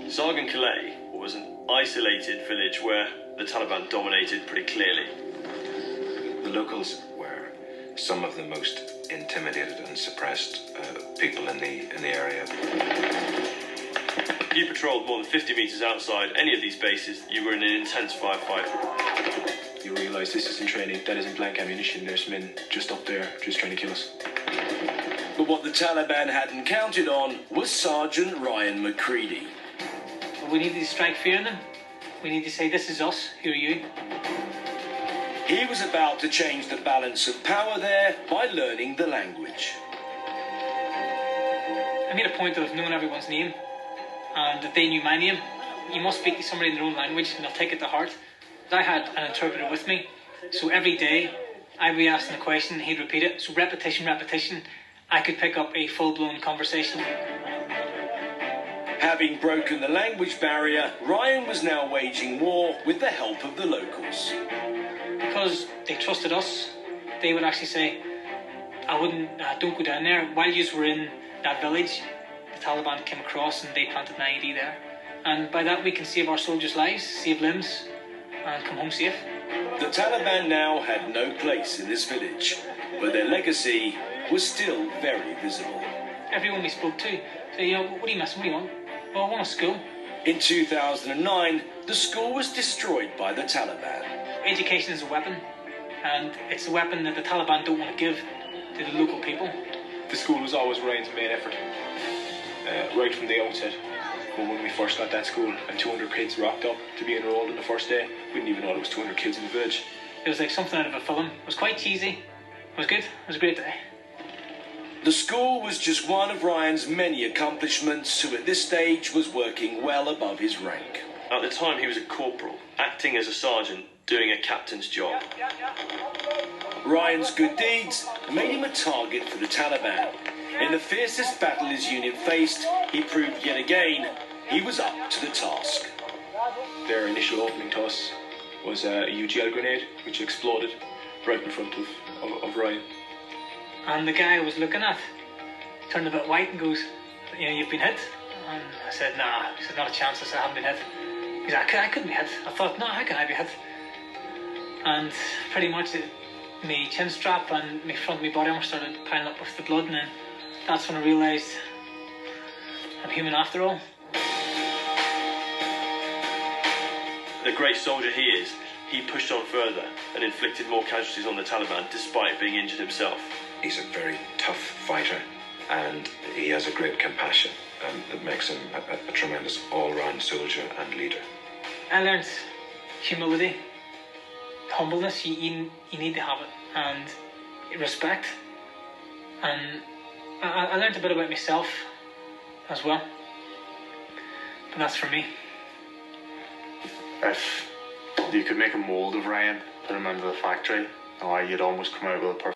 Sargon Calais was an isolated village where the Taliban dominated pretty clearly. The locals were some of the most intimidated and suppressed people in the area. If you patrolled more than 50 metres outside any of these bases, you were in an intense firefight. You realise this isn't training, that isn't blank ammunition. There's men just up there, just trying to kill us. But what the Taliban hadn't counted on was Sergeant Ryan McCready. We need to strike fear in them. We need to say, this is us, who are you? He was about to change the balance of power there by learning the language. I made a point of knowing everyone's name, and that they knew my name. You must speak to somebody in their own language, and they'll take it to heart. I had an interpreter with me, so every day I'd be asking a question, he'd repeat it. So repetition, I could pick up a full-blown conversation. Having broken the language barrier, Ryan was now waging war with the help of the locals. Because they trusted us, they would actually say, don't go down there. While you were in that village, the Taliban came across and they planted an IED there. And by that we can save our soldiers' lives, save limbs, and come home safe. The Taliban now had no place in this village, but their legacy was still very visible. Everyone we spoke to said, what are you missing? What do you want? Well, I want a school. In 2009, the school was destroyed by the Taliban. Education is a weapon, and it's a weapon that the Taliban don't want to give to the local people. The school was always Ryan's main effort, right from the outset. But when we first got that school and 200 kids rocked up to be enrolled in the first day, we didn't even know there was 200 kids in the village. It was like something out of a film. It was quite cheesy. It was good. It was a great day. The school was just one of Ryan's many accomplishments, who at this stage was working well above his rank. At the time, he was a corporal, acting as a sergeant, doing a captain's job. Ryan's good deeds made him a target for the Taliban. In the fiercest battle his unit faced, he proved yet again he was up to the task. Their initial opening to us was a UGL grenade, which exploded right in front of Ryan. And the guy I was looking at turned a bit white and goes, you've been hit? And I said, nah. He said, not a chance. I said, I haven't been hit. He said, I couldn't be hit. I thought, no, how can I be hit? And pretty much my chin strap and my front of my body armor started piling up with the blood, and then that's when I realised I'm human after all. The great soldier he is, he pushed on further and inflicted more casualties on the Taliban despite being injured himself. He's a very tough fighter, and he has a great compassion, and that makes him a tremendous all-round soldier and leader. I learned humility, humbleness. You need to have it, and respect. And I learned a bit about myself as well. But that's for me. If you could make a mould of Ryan, put him into the factory, you'd almost come out with a perfect